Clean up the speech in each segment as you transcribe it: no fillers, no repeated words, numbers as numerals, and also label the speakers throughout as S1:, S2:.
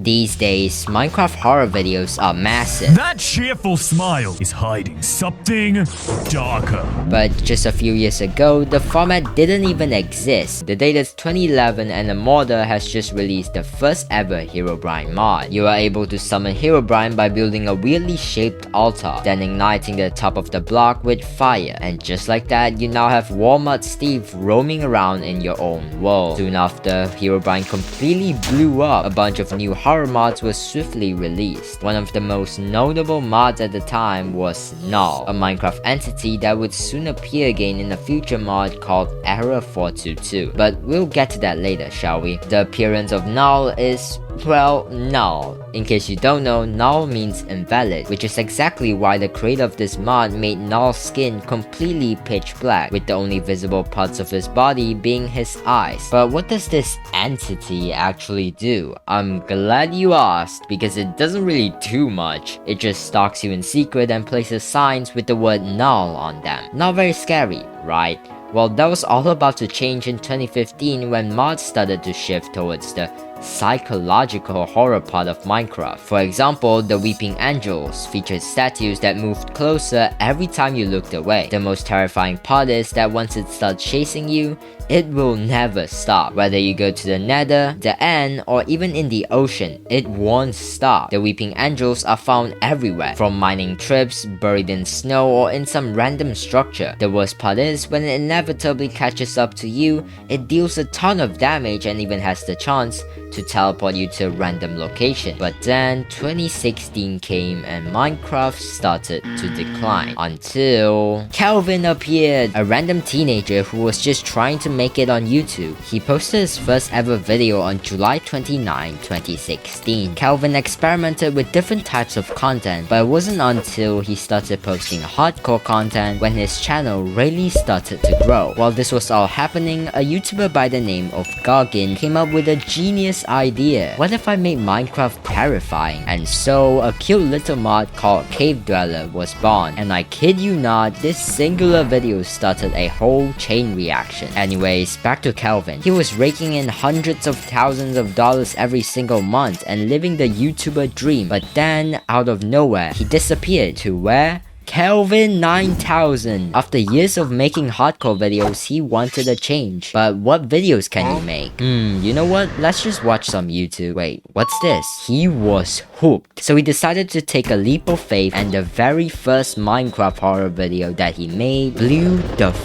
S1: These days, Minecraft horror videos are massive.
S2: That cheerful smile is hiding something darker.
S1: But just a few years ago, the format didn't even exist. The date is 2011 and a modder has just released the first ever Herobrine mod. You are able to summon Herobrine by building a weirdly shaped altar, then igniting the top of the block with fire. And just like that, you now have Walmart Steve roaming around in your own world. Soon after, Herobrine completely blew up. A bunch of new horror mods were swiftly released. One of the most notable mods at the time was Null, a Minecraft entity that would soon appear again in a future mod called Error 422. But we'll get to that later, shall we? The appearance of Null is, well, null. In case you don't know, null means invalid, which is exactly why the creator of this mod made Null's skin completely pitch black, with the only visible parts of his body being his eyes. But what does this entity actually do? I'm glad you asked, because it doesn't really do much. It just stalks you in secret and places signs with the word null on them. Not very scary, right? Well, that was all about to change in 2015 when mods started to shift towards the psychological horror part of Minecraft. For example, the Weeping Angels featured statues that moved closer every time you looked away. The most terrifying part is that once it starts chasing you, it will never stop. Whether you go to the Nether, the End, or even in the ocean, it won't stop. The Weeping Angels are found everywhere, from mining trips, buried in snow, or in some random structure. The worst part is, when it inevitably catches up to you, it deals a ton of damage and even has the chance to teleport you to a random location. But then 2016 came and Minecraft started to decline until Cxlvxn appeared, a random teenager who was just trying to make it on YouTube. He posted his first ever video on July 29, 2016. Cxlvxn experimented with different types of content, but it wasn't until he started posting hardcore content when his channel really started to grow. While this was all happening, a YouTuber by the name of Gargin came up with a genius idea. What if I made Minecraft terrifying? And so a cute little mod called Cave Dweller was born, and I kid you not, this singular video started a whole chain reaction. Anyways, back to Cxlvxn. He was raking in hundreds of thousands of dollars every single month and living the YouTuber dream, but then out of nowhere he disappeared. To where? Cxlvxn 9000. After years of making hardcore videos, he wanted a change. But what videos can you make? You know what? Let's just watch some YouTube. Wait, what's this? He was hooked. So he decided to take a leap of faith, and the very first Minecraft horror video that he made blew the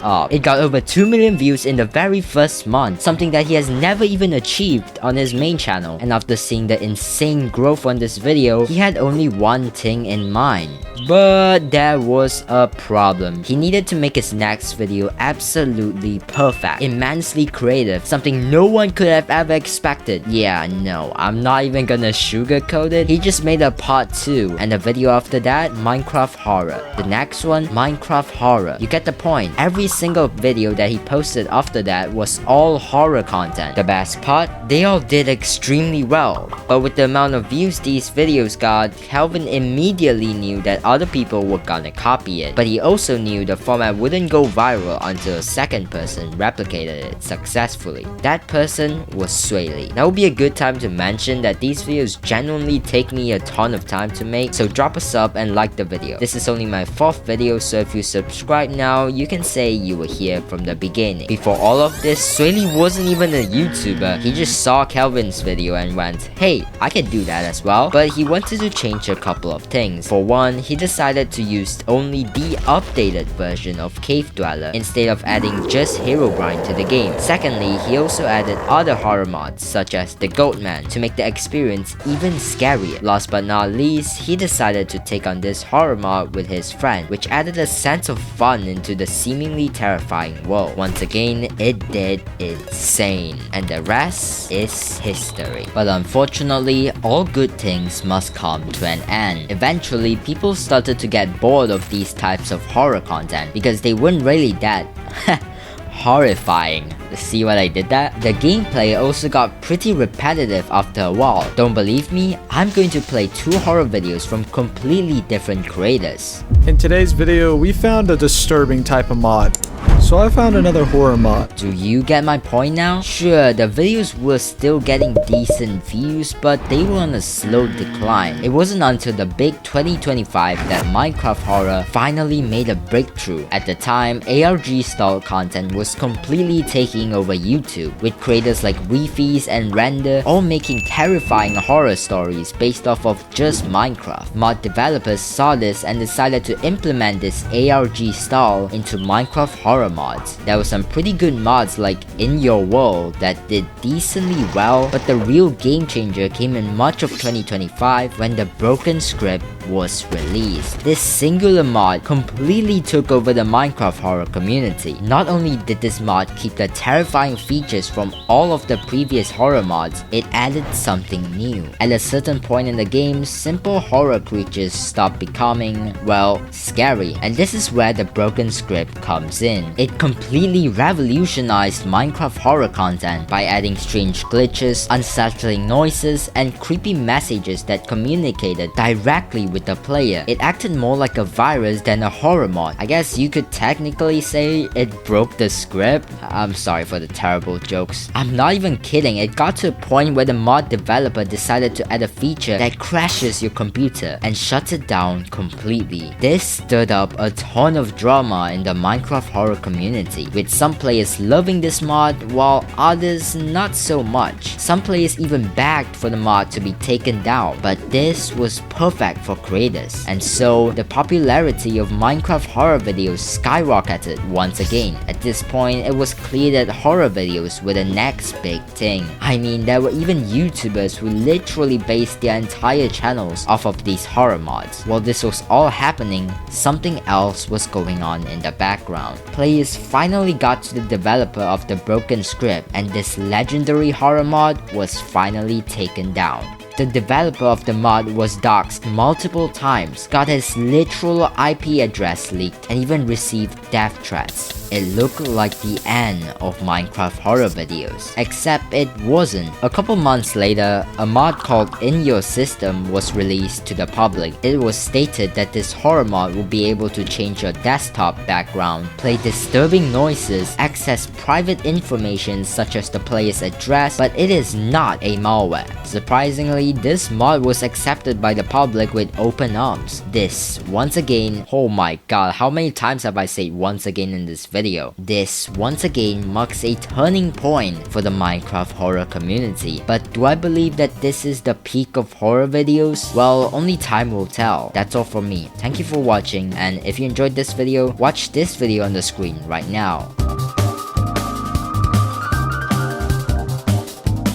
S1: up. It got over 2 million views in the very first month, something that he has never even achieved on his main channel. And after seeing the insane growth on this video, he had only one thing in mind. But there was a problem. He needed to make his next video absolutely perfect, immensely creative, something no one could have ever expected. Yeah, no, I'm not even gonna sugarcoat it. He just made a part 2, and the video after that, Minecraft horror. The next one, Minecraft horror. You get the point. Every single video that he posted after that was all horror content. The best part, they all did extremely well. But with the amount of views these videos got, Cxlvxn immediately knew that other people were gonna copy it. But he also knew the format wouldn't go viral until a second person replicated it successfully. That person was Swaley. Now would be a good time to mention that these videos genuinely take me a ton of time to make, so drop a sub and like the video. This is only my 4th video, so if you subscribe now, you can say you were here from the beginning. Before all of this, Swaley wasn't even a YouTuber. He just saw Cxlvxn's video and went, hey, I can do that as well. But he wanted to change a couple of things. For one, he decided to use only the updated version of Cave Dweller instead of adding just Herobrine to the game. Secondly, he also added other horror mods such as the Goatman to make the experience even scarier. Last but not least, he decided to take on this horror mod with his friend, which added a sense of fun into the seemingly terrifying world. Once again, it did insane, and the rest is history. But unfortunately, all good things must come to an end. Eventually, people started to get bored of these types of horror content because they weren't really that horrifying. See what I did there? The gameplay also got pretty repetitive after a while. Don't believe me? I'm going to play 2 horror videos from completely different creators.
S3: In today's video, we found a disturbing type of mod. so I found another horror mod.
S1: Do you get my point now? Sure, the videos were still getting decent views, but they were on a slow decline. It wasn't until the big 2025 that Minecraft horror finally made a breakthrough. At the time, ARG style content was completely taking over YouTube, with creators like Weefies and Render all making terrifying horror stories based off of just Minecraft. Mod developers saw this and decided to implement this ARG style into Minecraft horror mods. There were some pretty good mods like In Your World that did decently well, but the real game changer came in March of 2025 when the Broken Script was released. This singular mod completely took over the Minecraft horror community. Not only did this mod keep the terrifying features from all of the previous horror mods, it added something new. At a certain point in the game, simple horror creatures stopped becoming, well, scary, and this is where the Broken Script comes in. It completely revolutionized Minecraft horror content by adding strange glitches, unsettling noises, and creepy messages that communicated directly with the player. It acted more like a virus than a horror mod. I guess you could technically say it broke the script. I'm sorry for the terrible jokes. I'm not even kidding, it got to a point where the mod developer decided to add a feature that crashes your computer and shuts it down completely. This stirred up a ton of drama in the Minecraft horror community, with some players loving this mod while others not so much. Some players even begged for the mod to be taken down, but this was perfect for creators, and so the popularity of Minecraft horror videos skyrocketed once again. At this point, it was clear that horror videos were the next big thing. I mean, there were even YouTubers who literally based their entire channels off of these horror mods. While this was all happening, something else was going on in the background. Players finally got to the developer of the Broken Script, and this legendary horror mod was finally taken down. The developer of the mod was doxxed multiple times, got his literal IP address leaked, and even received death threats. It looked like the end of Minecraft horror videos, except it wasn't. A couple months later, a mod called In Your System was released to the public. It was stated that this horror mod will be able to change your desktop background, play disturbing noises, access private information such as the player's address, but it is not a malware. Surprisingly, this mod was accepted by the public with open arms. This, once again, oh my god, how many times have I said once again in this video? This, once again, marks a turning point for the Minecraft horror community. But do I believe that this is the peak of horror videos? Well, only time will tell. That's all from me. Thank you for watching, and if you enjoyed this video, watch this video on the screen right now.